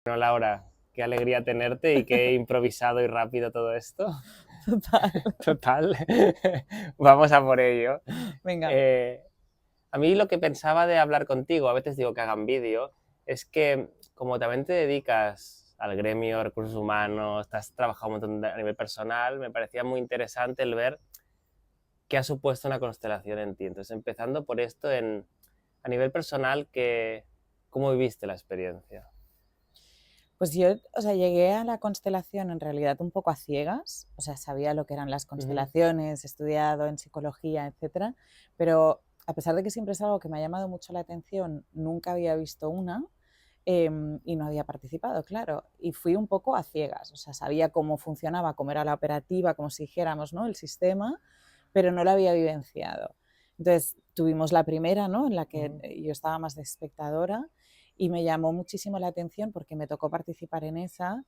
Bueno, Laura, qué alegría tenerte y qué improvisado y rápido todo esto. Total. Total. Vamos a por ello. Venga. Eh, a mí lo que pensaba de hablar contigo, a veces digo que hagan vídeo, es que como también te dedicas al gremio, recursos humanos, te has trabajado un montón a nivel personal, me parecía muy interesante el ver qué ha supuesto una constelación en ti. Entonces, empezando por esto, a nivel personal, ¿cómo viviste la experiencia? Pues yo, o sea, llegué a la constelación en realidad un poco a ciegas, o sea, sabía lo que eran las Ujú. constelaciones, he estudiado en psicología, etcétera, pero a pesar de que siempre es algo que me ha llamado mucho la atención, nunca había visto una y no había participado, claro, y fui un poco a ciegas, o sea, sabía cómo funcionaba, cómo era la operativa, como si dijéramos, ¿no? El sistema, pero no la había vivenciado. Entonces, tuvimos la primera, ¿no? En la que Ujú. yo estaba más de espectadora y me llamó muchísimo la atención porque me tocó participar en esa,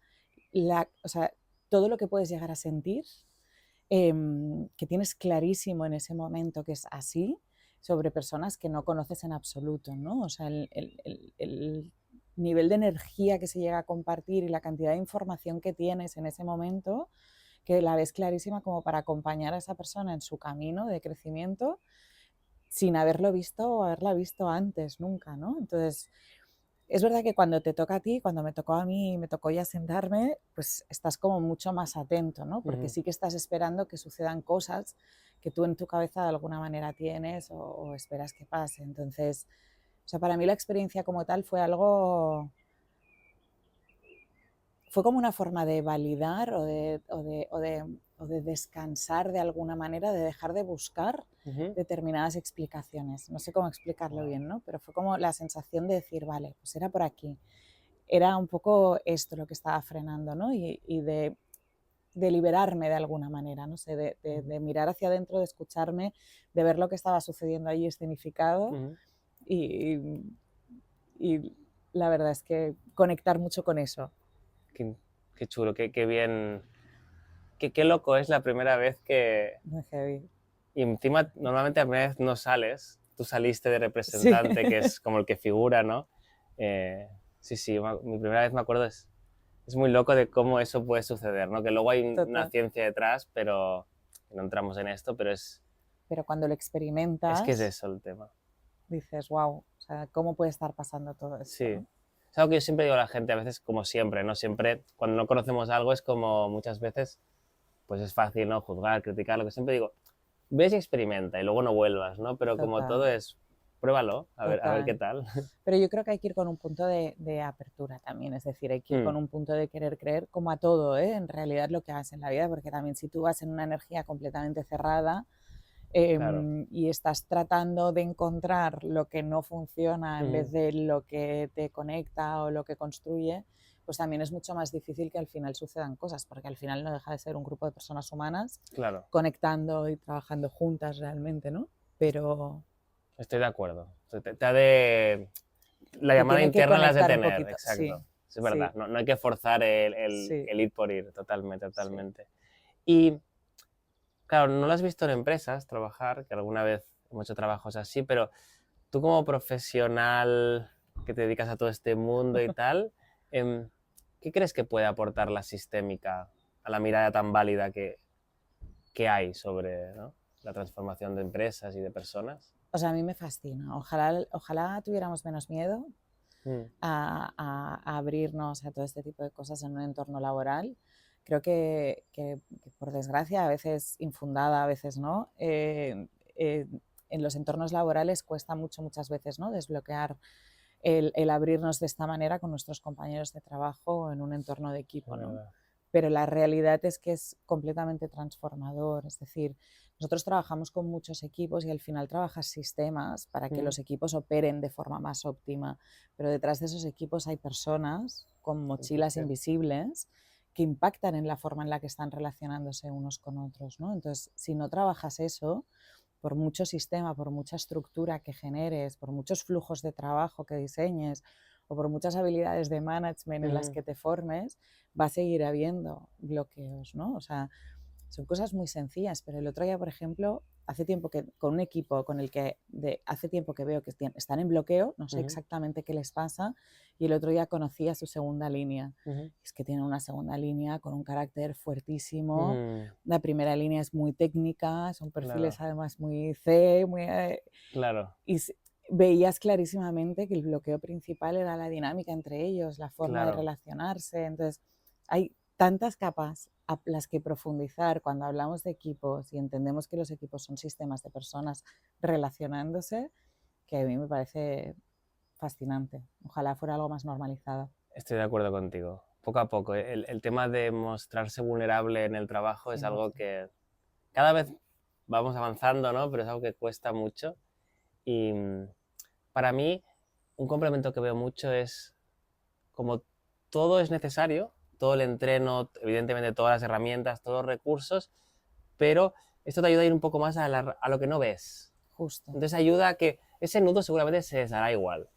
o sea, todo lo que puedes llegar a sentir, que tienes clarísimo en ese momento que es así, sobre personas que no conoces en absoluto, ¿no? O sea, el nivel de energía que se llega a compartir y la cantidad de información que tienes en ese momento, que la ves clarísima como para acompañar a esa persona en su camino de crecimiento sin haberlo visto o haberla visto antes nunca, ¿no? Entonces, es verdad que cuando te toca a ti, cuando me tocó a mí, me tocó ya sentarme, pues estás como mucho más atento, ¿no? Porque Ujú. sí que estás esperando que sucedan cosas que tú en tu cabeza de alguna manera tienes o esperas que pase. Entonces, o sea, para mí la experiencia como tal fue como una forma de validar o de descansar de alguna manera, de dejar de buscar Ujú. determinadas explicaciones. No sé cómo explicarlo Wow. bien, ¿no? Pero fue como la sensación de decir, vale, pues era por aquí. Era un poco esto lo que estaba frenando, ¿no? Y de liberarme de alguna manera, no sé, Ujú. de mirar hacia adentro, de escucharme, de ver lo que estaba sucediendo allí escenificado Ujú. y, y la verdad es que conectar mucho con eso. Qué, qué chulo, qué bien, qué loco es la primera vez que... Muy heavy. Y encima, normalmente la primera vez no sales, tú saliste de Sí. representante, que es como el que figura, ¿no? Eh, sí, sí, mi primera vez me acuerdo, es muy loco de cómo eso puede suceder, ¿no? Que luego hay una Total. ciencia detrás, pero no entramos en esto, pero Pero cuando lo es que es experimentas, eso el tema. dices, wow, o sea, ¿cómo puede estar pasando todo Sí. esto, no? Es algo que yo siempre digo a la gente, a veces como siempre, ¿no? Siempre, cuando no conocemos algo, es como muchas veces, pues es fácil, ¿no? Juzgar, criticar, lo que siempre digo, ves y experimenta y luego no vuelvas, ¿no? Pero como todo Total, es, pruébalo, a ver qué total. tal. Pero yo creo que hay que ir con un punto de apertura también, es decir, hay que ir Mm. con un punto de querer creer como a todo, ¿eh? En realidad lo que hagas en la vida, porque también si tú vas en una energía completamente cerrada Claro. y estás tratando de encontrar lo que no funciona en vez Ujú. de lo que te conecta o lo que construye, pues también es mucho más difícil que al final sucedan cosas, porque al final no deja de ser un grupo de personas humanas Claro, conectando y trabajando juntas realmente, ¿no? Pero estoy de acuerdo. Te ha de... La te llamada tiene que interna la has de conectar un tener, poquito, exacto. Sí, Es verdad, sí, no, no hay que forzar sí, el ir por ir, totalmente, sí. totalmente. Y claro, no lo has visto en empresas trabajar, que alguna vez hemos hecho trabajos así, pero tú como profesional que te dedicas a todo este mundo y tal, em, ¿qué crees que puede aportar la sistémica a la mirada tan válida que hay sobre, ¿no?, la transformación de empresas y de personas? O sea, a mí me fascina. Ojalá tuviéramos menos miedo Mm. a abrirnos a todo este tipo de cosas en un entorno laboral. Creo que por desgracia, a veces infundada, a veces no, en los entornos laborales cuesta mucho, muchas veces, ¿no? Desbloquear el abrirnos de esta manera con nuestros compañeros de trabajo en un entorno de Es equipo, ¿no? verdad. Pero la realidad es que es completamente transformador, es decir, nosotros trabajamos con muchos equipos y al final trabajas sistemas para que Mm. los equipos operen de forma más óptima, pero detrás de esos equipos hay personas con mochilas 100%. invisibles que impactan en la forma en la que están relacionándose unos con otros, ¿no? Entonces, si no trabajas eso, por mucho sistema, por mucha estructura que generes, por muchos flujos de trabajo que diseñes o por muchas habilidades de management en las Ujú. que te formes, va a seguir habiendo bloqueos, ¿no? O sea, son cosas muy sencillas, pero el otro día, por ejemplo, hace tiempo que con un equipo con el que hace tiempo que veo que están en bloqueo, no sé Ujú. exactamente qué les pasa, y el otro día conocí a su segunda línea. Ujú. Es que tiene una segunda línea con un carácter fuertísimo. Mm, La primera línea es muy técnica, son perfiles claro, además muy C, claro, y veías clarísimamente que el bloqueo principal era la dinámica entre ellos, la forma de claro, relacionarse. Entonces, hay tantas capas a las que profundizar cuando hablamos de equipos y entendemos que los equipos son sistemas de personas relacionándose, que a mí me parece fascinante. Ojalá fuera algo más normalizado. estoy de acuerdo contigo. Poco a poco, el tema de mostrarse vulnerable en el trabajo es algo 100%. que cada vez vamos avanzando, ¿no? Pero es algo que cuesta mucho. Y para mí, un complemento que veo mucho es como todo es necesario, todo el entreno, evidentemente todas las herramientas, todos los recursos, pero esto te ayuda a ir un poco más a lo que no ves. Justo. Entonces ayuda a que ese nudo seguramente se deshará igual.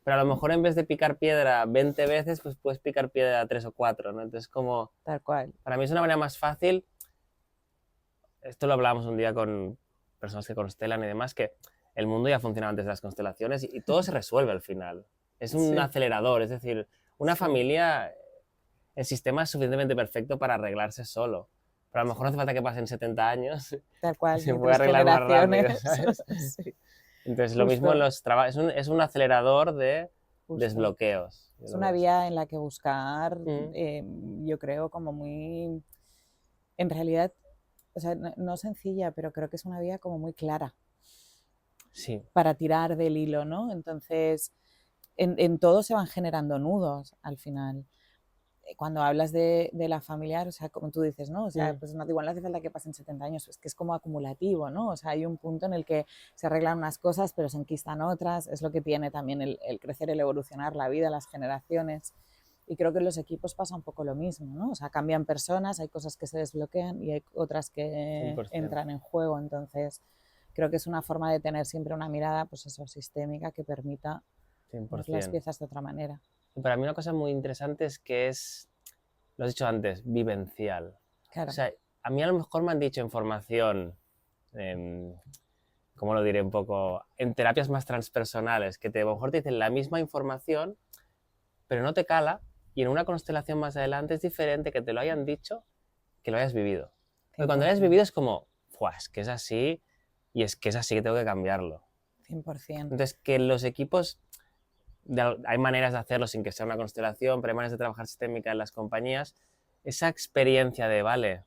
Pero a lo mejor en vez de picar piedra 20 veces, pues puedes picar piedra 3 o 4, ¿no? Entonces como, Tal cual. para mí es una manera más fácil, esto lo hablábamos un día con personas que constelan y demás, que el mundo ya funcionaba antes de las constelaciones y todo se resuelve al final. Es un Sí, acelerador, es decir, una sí, familia, el sistema es suficientemente perfecto para arreglarse solo. Pero a lo mejor no sí. hace falta que pasen 70 años Tal y cual, se ni puede 3 arreglar más rápido, generaciones. ¿sabes? Sí, Entonces, lo mismo en justo, los trabajos, es un acelerador de justo. desbloqueos. Yo Es lo una veo así. vía en la que buscar, Mm, yo creo, como muy, en realidad, o sea, no sencilla, pero creo que es una vía como muy clara sí, para tirar del hilo, ¿no? Entonces, en todo se van generando nudos al final. Cuando hablas de la familiar, o sea, como tú dices, ¿no? O sea, mm, pues no, igual no hace falta que pasen 70 años, es que es como acumulativo, ¿no? O sea, hay un punto en el que se arreglan unas cosas, pero se enquistan otras, es lo que tiene también el crecer, el evolucionar la vida, las generaciones. Y creo que en los equipos pasa un poco lo mismo, ¿no? O sea, cambian personas, hay cosas que se desbloquean y hay otras que 100%, entran en juego. Entonces, creo que es una forma de tener siempre una mirada, pues eso, sistémica que permita ver las 100%. piezas de otra manera. Y para mí una cosa muy interesante es que es, lo has dicho antes, vivencial. O Claro, sea, a mí a lo mejor me han dicho en formación, en, ¿cómo lo diré un poco? En terapias más transpersonales, que a lo mejor te dicen la misma información, pero no te cala, y en una constelación más adelante es diferente que te lo hayan dicho que lo hayas vivido. Porque cuando lo hayas 100%. vivido es como, es que es así, y es que es así que tengo que cambiarlo. 100%. Entonces, que los equipos, hay maneras de hacerlo sin que sea una constelación, pero hay maneras de trabajar sistémica en las compañías, esa experiencia de, vale,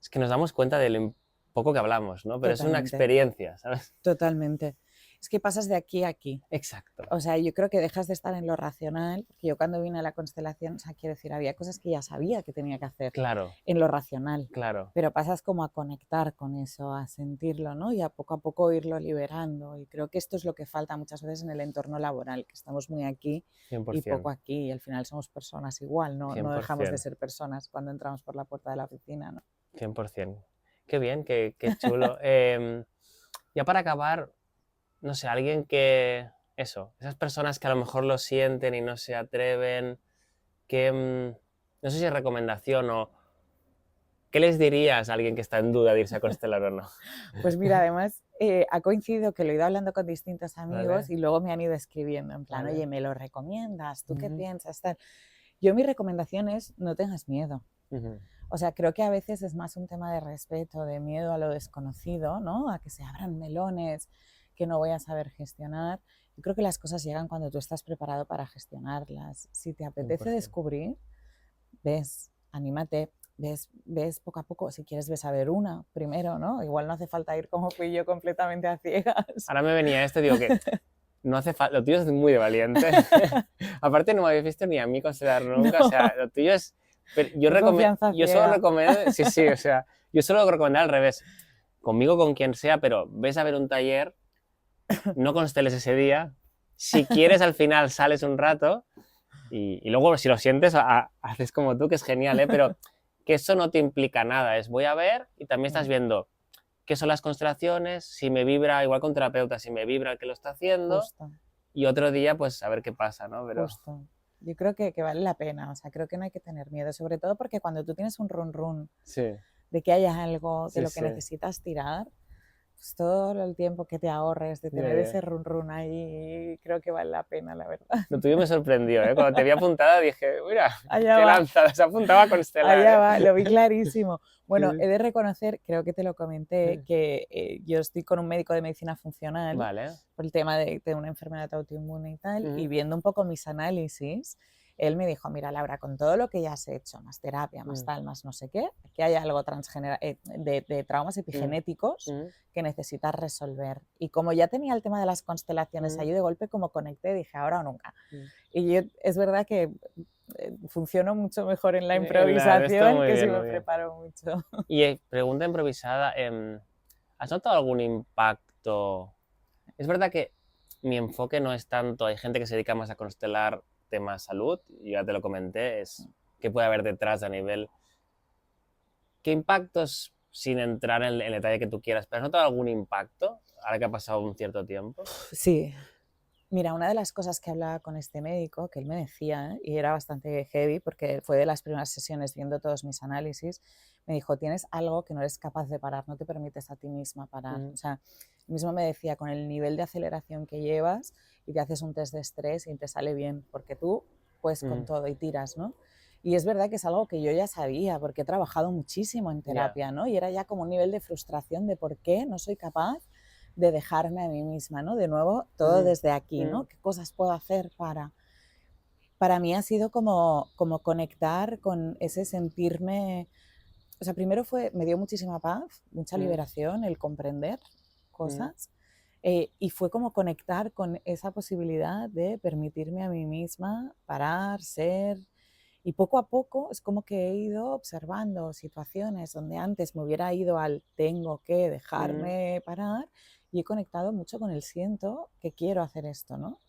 es que nos damos cuenta de lo poco que hablamos, ¿no? Pero es una Totalmente, experiencia, ¿sabes? totalmente. Es que pasas de aquí a aquí. Exacto, O sea, yo creo que dejas de estar en lo racional, porque yo cuando vine a la constelación, o sea, quiero decir, había cosas que ya sabía que tenía que hacer claro, en lo racional, claro, pero pasas como a conectar con eso, a sentirlo, ¿no? Y a poco irlo liberando. Y creo que esto es lo que falta muchas veces en el entorno laboral, que estamos muy aquí y poco 100%, aquí, y al final somos personas igual, no dejamos de 100%, ser personas cuando entramos por la puerta de la oficina, ¿no? 100%. Qué bien, qué chulo. Ya para acabar, no sé, alguien que, eso, esas personas que a lo mejor lo sienten y no se atreven, que, no sé si es recomendación o, ¿qué les dirías a alguien que está en duda de irse a constelar o no? Pues mira, además ha coincidido que lo he ido hablando con distintos amigos ¿Vale? y luego me han ido escribiendo en plan, oye, ¿Vale? ¿me lo recomiendas? ¿Tú qué Ujú, piensas? Tal. Yo mi recomendación es no tengas miedo. ujú, O sea, creo que a veces es más un tema de respeto, de miedo a lo desconocido, ¿no? A que se abran melones que no voy a saber gestionar. Yo creo que las cosas llegan cuando tú estás preparado para gestionarlas. Si te apetece 100%. descubrir, ves, anímate, ves poco a poco, si quieres ves a ver una primero, ¿no? Igual no hace falta ir como fui yo completamente a ciegas. Ahora me venía esto, digo que no hace falta, lo tuyo es muy de valiente. Aparte no me habéis visto ni a mí constelar nunca, o sea, No, lo tuyo es... Pero qué confianza yo solo ciega. recomiendo, sí, sí, o sea, yo solo recomendar al revés, conmigo, con quien sea, pero ves a ver un taller, no consteles ese día, si quieres al final sales un rato y luego si lo sientes haces como tú, que es genial, ¿eh? Pero que eso no te implica nada, es voy a ver y también estás Sí, viendo qué son las constelaciones, si me vibra, igual con terapeuta, si me vibra el que lo está haciendo, justo, y otro día pues a ver qué pasa, ¿no? Pero justo. Yo creo que vale la pena, o sea, creo que no hay que tener miedo, sobre todo porque cuando tú tienes un run run sí, de que haya algo de sí, lo que sí, necesitas tirar, pues todo el tiempo que te ahorres de Ya, tener ya. ese run run ahí, creo que vale la pena, la verdad. Lo tuyo me sorprendió, ¿eh? Cuando te vi apuntada dije, mira, Allá qué va, lanzada, se apuntaba a Constelar, allá ¿eh? va, lo vi clarísimo. Sí, Bueno, he sí. de reconocer, creo que te lo comenté, Sí. que yo estoy con un médico de medicina funcional Vale. por el tema de una enfermedad autoinmune y tal, y Ujú, viendo un poco mis análisis, él me dijo, mira Laura, con todo lo que ya has hecho, más terapia, más mm, tal, más no sé qué, aquí hay algo de traumas mm, epigenéticos mm, que necesitas resolver. Y como ya tenía el tema de las constelaciones mm, ahí de golpe, como conecté, dije, ahora o nunca. mm. Y yo, es verdad que funciono mucho mejor en la Esto improvisación muy que si bien, me muy bien. preparo mucho. Y pregunta improvisada, ¿has notado algún impacto? Es verdad que mi enfoque no es tanto, hay gente que se dedica más a constelar temas salud, y ya te lo comenté, es qué puede haber detrás a nivel. ¿Qué impactos, sin entrar en el detalle que tú quieras, pero has notado algún impacto ahora que ha pasado un cierto tiempo? Sí, mira, una de las cosas que hablaba con este médico, que él me decía, y era bastante heavy, porque fue de las primeras sesiones viendo todos mis análisis, me dijo, tienes algo que no eres capaz de parar, no te permites a ti misma parar. Mm, O sea, mismo me decía, con el nivel de aceleración que llevas y te haces un test de estrés y te sale bien, porque tú pues con mm, todo y tiras, ¿no? Y es verdad que es algo que yo ya sabía, porque he trabajado muchísimo en ya, terapia, ¿no? Y era ya como un nivel de frustración de por qué no soy capaz de dejarme a mí misma, ¿no? De nuevo, todo mm, desde aquí, mm, ¿no? ¿Qué cosas puedo hacer para...? Para mí ha sido como conectar con ese sentirme... O sea, primero me dio muchísima paz, mucha mm, liberación, el comprender mm, cosas, y fue como conectar con esa posibilidad de permitirme a mí misma parar, ser, y poco a poco es como que he ido observando situaciones donde antes me hubiera ido al tengo que mm, dejarme parar y he conectado mucho con el siento que quiero hacer esto, ¿no?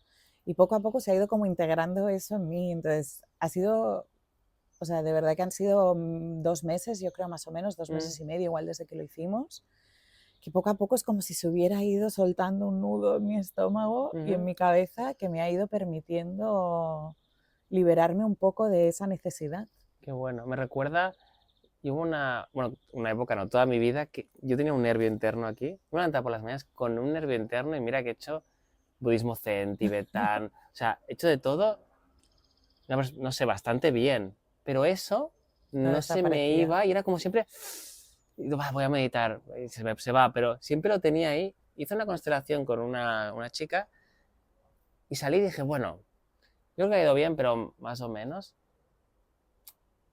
Y poco a poco se ha ido como integrando eso en mí. Entonces, ha sido, o sea, de verdad que han sido 2 meses, yo creo más o menos, dos mm, meses y medio igual desde que lo hicimos, que poco a poco es como si se hubiera ido soltando un nudo en mi estómago y en ujú. mi cabeza que me ha ido permitiendo liberarme un poco de esa necesidad. Qué bueno. Me recuerda, y hubo bueno, una época, no, toda mi vida, que yo tenía un nervio interno aquí. Me levantaba por las mañanas con un nervio interno y mira que he hecho budismo zen, tibetán, o sea, he hecho de todo, no sé, bastante bien. Pero eso No no se me desaparecía. iba y era como siempre, digo, "Va, voy a meditar, y se va, pero siempre lo tenía ahí. Hice una constelación con una chica y salí y dije, bueno, yo creo que ha ido bien, pero más o menos.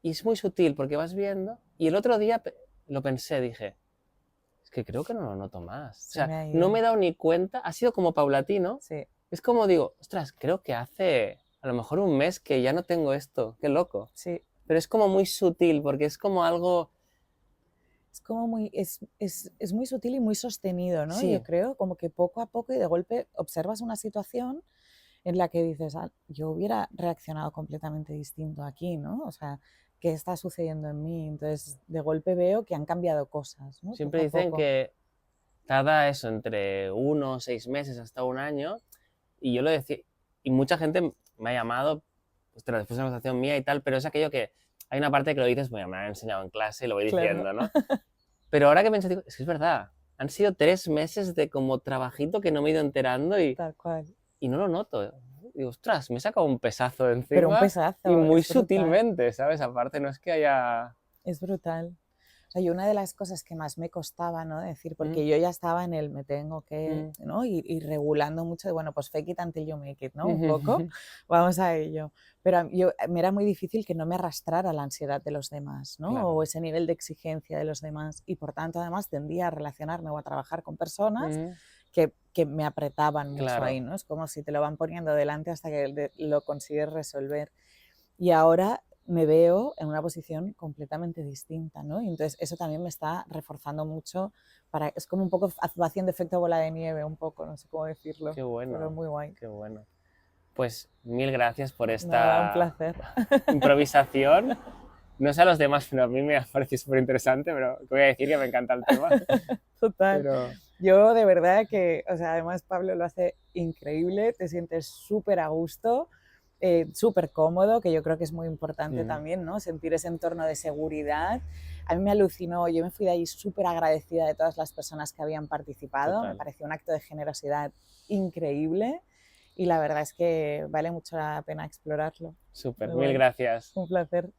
Y es muy sutil porque vas viendo. Y el otro día lo pensé, dije, es que creo que no lo noto más. O Se sea, me ha no me ido. he dado ni cuenta, ha sido como paulatino. Sí, Es como digo, ostras, creo que hace a lo mejor un mes que ya no tengo esto, qué loco. sí. Pero es como muy sutil porque es como algo, Es como muy, es muy sutil y muy sostenido, ¿no? Yo sí, creo, como que poco a poco y de golpe observas una situación en la que dices, "Ah, yo hubiera reaccionado completamente distinto aquí, ¿no? O sea, ¿qué está sucediendo en mí?". Entonces, de golpe veo que han cambiado cosas, ¿no? siempre Poco a dicen poco. que tarda eso entre 1 o 6 meses hasta un año. Y yo lo decía, y mucha gente me ha llamado, pues, después de una conversación mía y tal, pero es aquello que hay una parte que lo dices, bueno, me han enseñado en clase y lo voy Claro, diciendo, ¿no? Pero ahora que pienso, digo, es que es verdad, han sido 3 meses de como trabajito que no me he ido enterando tal cual. y no lo noto. Digo, ostras, me he sacado un pesazo de Pero un encima y pesazo, muy es brutal. sutilmente, ¿sabes? Aparte, no es que haya... Es brutal. O sea, y una de las cosas que más me costaba, ¿no? Decir, Mm, porque yo ya estaba en el me tengo que, mm, ¿no? Y regulando mucho de, bueno, pues fake it until you make it, ¿no? Un poco, mm, vamos a ello. Pero me era muy difícil que no me arrastrara la ansiedad de los demás, ¿no? O claro. ese nivel de exigencia de los demás. Y por tanto, además, tendía a relacionarme o a trabajar con personas Mm, que me apretaban mucho ahí, claro. ¿no? Es como si te lo van poniendo delante hasta que lo consigues resolver. Y ahora me veo en una posición completamente distinta, ¿no? Y entonces eso también me está reforzando mucho es como un poco haciendo efecto bola de nieve, un poco, no sé cómo decirlo, Qué pero bueno, muy guay. qué bueno. Pues mil gracias por Nada, un esta placer. improvisación. No sé a los demás, pero a mí me ha parecido súper interesante, pero te voy a decir que me encanta el tema. Total. Pero Yo de verdad que, o sea, además Pablo lo hace increíble, te sientes súper a gusto, súper cómodo, que yo creo que es muy importante mm, también, ¿no? Sentir ese entorno de seguridad. A mí me alucinó, yo me fui de allí súper agradecida de todas las personas que habían participado, Total. me pareció un acto de generosidad increíble y la verdad es que vale mucho la pena explorarlo. Súper, Muy mil guay. gracias. Un placer.